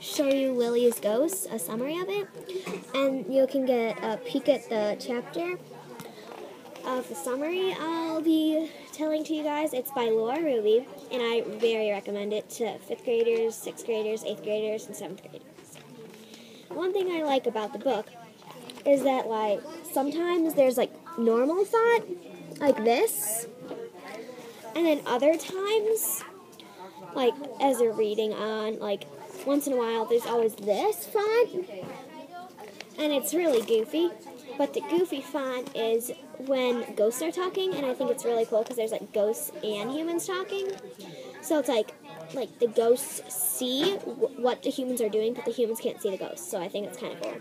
show you Lily's Ghost, a summary of it, and you can get a peek at the chapter of the summary I'll be telling to you guys. It's by Laura Ruby, and I very recommend it to 5th graders, 6th graders, 8th graders, and 7th graders. One thing I like about the book is that, like, sometimes there's, like, normal thought, like this, and then other times, like, as they're reading on, like, once in a while, there's always this font, and it's really goofy, but the goofy font is when ghosts are talking, and I think it's really cool because there's, like, ghosts and humans talking, so it's like the ghosts see what the humans are doing, but the humans can't see the ghosts, so I think it's kind of cool.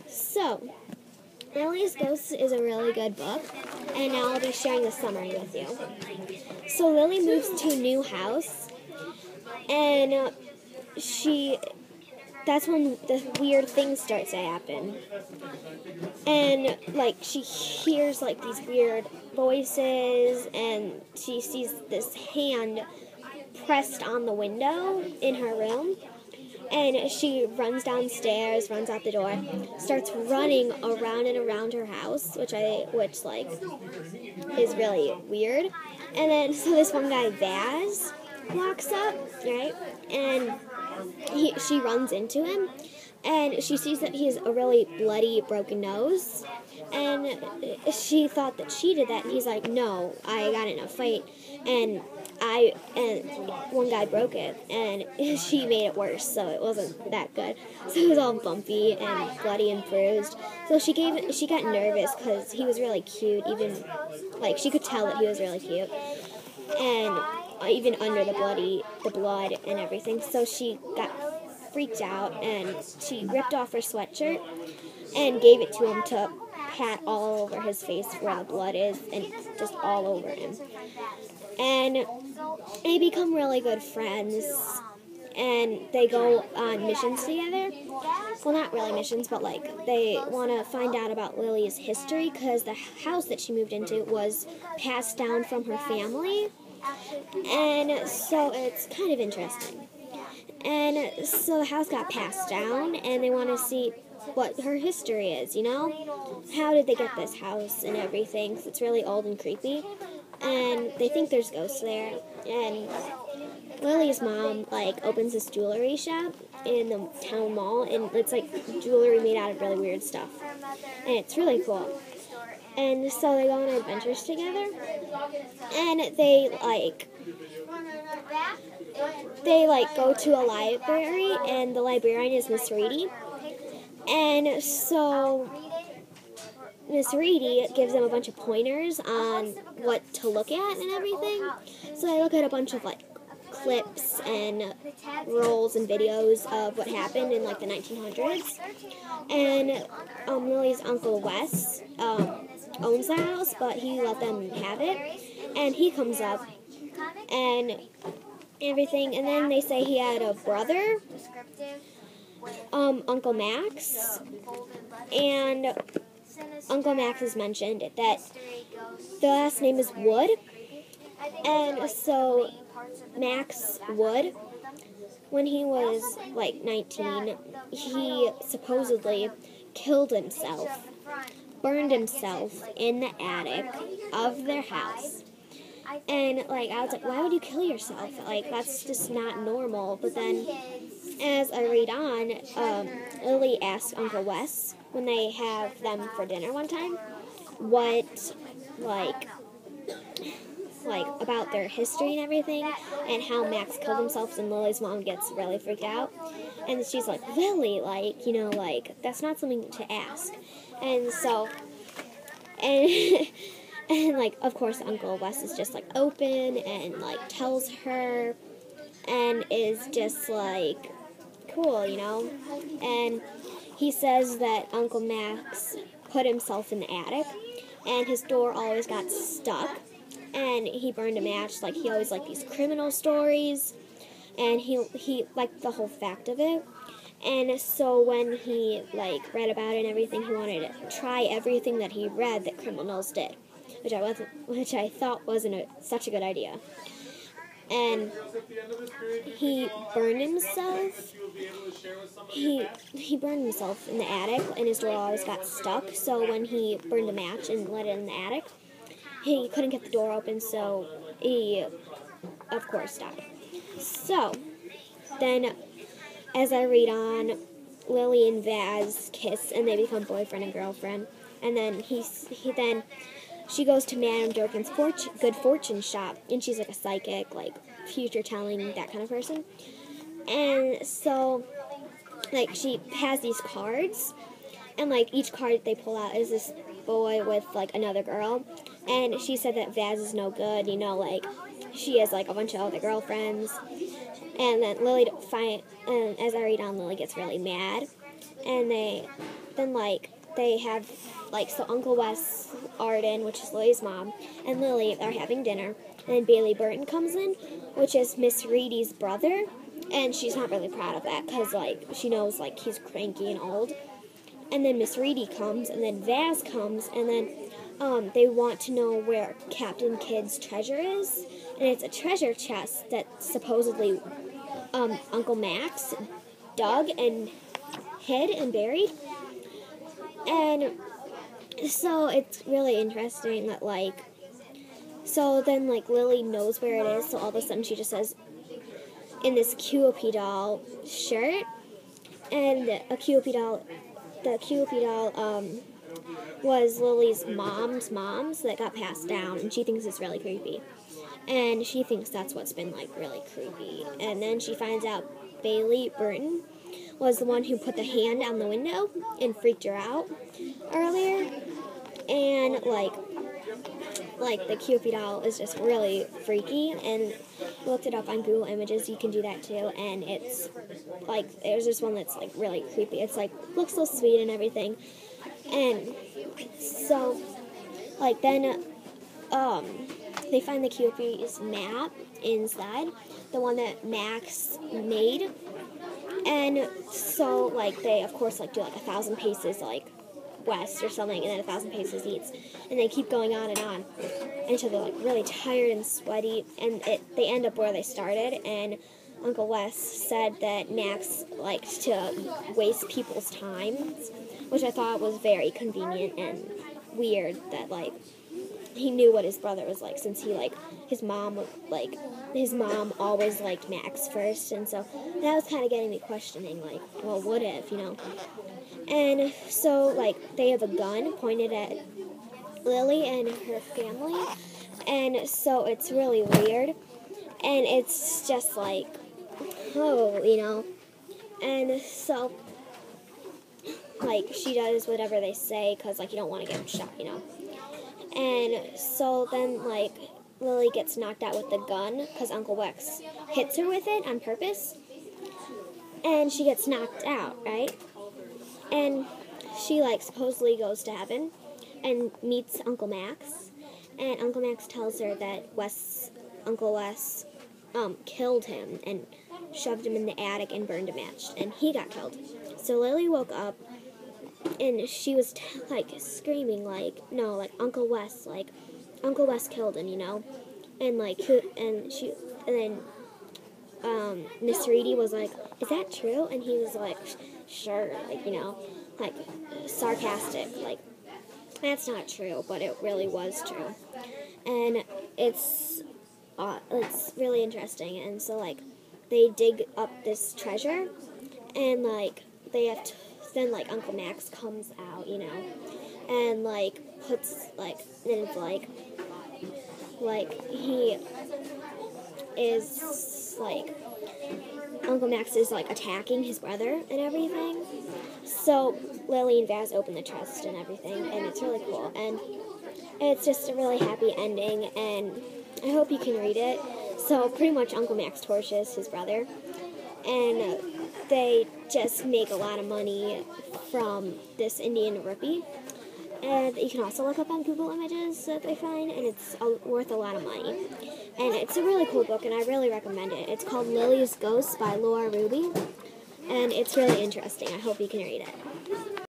So, Lily's Ghost is a really good book, and now I'll be sharing the summary with you. So Lily moves to a new house, and that's when the weird things start to happen. And, like, she hears, like, these weird voices, and she sees this hand pressed on the window in her room. And she runs downstairs, runs out the door, starts running around and around her house, which is really weird. And then, so this one guy, Vaz, walks up, right? And she runs into him, and she sees that he has a really bloody, broken nose. And she thought that she did that, and he's like, no, I got in a fight, and one guy broke it, and she made it worse, so it wasn't that good. So it was all bumpy and bloody and bruised. So she got nervous because he was really cute, even, like, she could tell that he was really cute, and even under the blood and everything. So she got freaked out, and she ripped off her sweatshirt and gave it to him to pat all over his face where the blood is, and just all over him. And they become really good friends, and they go on missions together. Well, not really missions, but, like, they want to find out about Lily's history, because the house that she moved into was passed down from her family, and so it's kind of interesting. And so the house got passed down, and they want to see what her history is, you know? How did they get this house and everything? 'Cause it's really old and creepy. And they think there's ghosts there. And Lily's mom, like, opens this jewelry shop in the town mall, and it's, like, jewelry made out of really weird stuff. And it's really cool. And so they go on adventures together. And they go to a library, and the librarian is Miss Reedy. And so Miss Reedy gives them a bunch of pointers on what to look at and everything. So they look at a bunch of, like, clips and rolls and videos of what happened in, like, the 1900s. And Lily's Uncle Wes owns the house, but he let them have it. And he comes up and everything. And then they say he had a brother, Uncle Max, and Uncle Max has mentioned that the last name is Wood, and so Max Wood, when he was, like, 19, he supposedly killed himself, burned himself in the attic of their house. And, like, I was like, why would you kill yourself? Like, that's just not normal. But then, as I read on, Lily asked Uncle Wes, when they have them for dinner one time, what, like, about their history and everything, and how Max killed himself, and Lily's mom gets really freaked out. And she's like, Lily, like, you know, like, that's not something to ask. And so, and like, of course, Uncle Wes is just, like, open and, like, tells her, and is just, like, cool, you know? And he says that Uncle Max put himself in the attic, and his door always got stuck, and he burned a match. Like, he always liked these criminal stories, and he liked the whole fact of it. And so when he, like, read about it and everything, he wanted to try everything that he read that criminals did, which I thought wasn't such a good idea. and he burned himself. He burned himself in the attic, and his door always got stuck. So when he burned a match and lit it in the attic, he couldn't get the door open. So he, of course, died. So then, as I read on, Lily and Vaz kiss, and they become boyfriend and girlfriend. And then she goes to Madame Durkin's good fortune shop, and she's like a psychic, like future telling, that kind of person. And so, like, she has these cards, and like each card they pull out is this boy with like another girl, and she said that Vaz is no good, like she has like a bunch of other girlfriends. And then and as I read on, Lily gets really mad, and they have, like, so Uncle Wes Arden, which is Lily's mom, and Lily are having dinner, and then Bailey Burton comes in, which is Miss Reedy's brother, and she's not really proud of that, because, like, she knows, like, he's cranky and old. And then Miss Reedy comes, and then Vaz comes, and then they want to know where Captain Kidd's treasure is, and it's a treasure chest that supposedly Uncle Max dug and hid and buried. And so it's really interesting that, like, so then, like, Lily knows where it is, so all of a sudden she just says, in this Cupid doll shirt, and the Cupid doll was Lily's mom's that got passed down, and she thinks it's really creepy. And she thinks that's what's been, like, really creepy. And then she finds out Bailey Burton was the one who put the hand on the window and freaked her out earlier. And, like the Cupid doll is just really freaky. And I looked it up on Google Images. You can do that, too. And it's, like, there's this one that's, like, really creepy. It's, like, looks so sweet and everything. And so, like, then, they find the Cupid's map inside, the one that Max made. And so, like, they, of course, like, do, like, 1,000 paces, like, west or something, and then 1,000 paces east. And they keep going on, until they're, like, really tired and sweaty. And they end up where they started, and Uncle Wes said that Max liked to waste people's time, which I thought was very convenient and weird that, like, he knew what his brother was like, since his mom always liked Max first, and so that was kind of getting me questioning, like, well, what if, And so, like, they have a gun pointed at Lily and her family, and so it's really weird, and it's just like, oh, and so, like, she does whatever they say, because, like, you don't want to get him shot, And so then, like, Lily gets knocked out with the gun because Uncle Wex hits her with it on purpose. And she gets knocked out, right? And she, like, supposedly goes to heaven and meets Uncle Max. And Uncle Max tells her that Uncle Wes killed him and shoved him in the attic and burned a match. And he got killed. So Lily woke up. And she was, screaming, no, Uncle Wes killed him, And, then Miss Reedy was like, is that true? And he was like, sure, sarcastic, that's not true, but it really was true. And it's really interesting. And so, they dig up this treasure, and, they have to, then, Uncle Max comes out, and, puts, and it's, he is, Uncle Max is, attacking his brother and everything. So, Lily and Vaz open the chest and everything, and it's really cool. And it's just a really happy ending, and I hope you can read it. So, pretty much Uncle Max torches his brother, and they just make a lot of money from this Indian rupee. And you can also look up on Google Images that they find, and it's worth a lot of money. And it's a really cool book, and I really recommend it. It's called Lily's Ghost by Laura Ruby, and it's really interesting. I hope you can read it.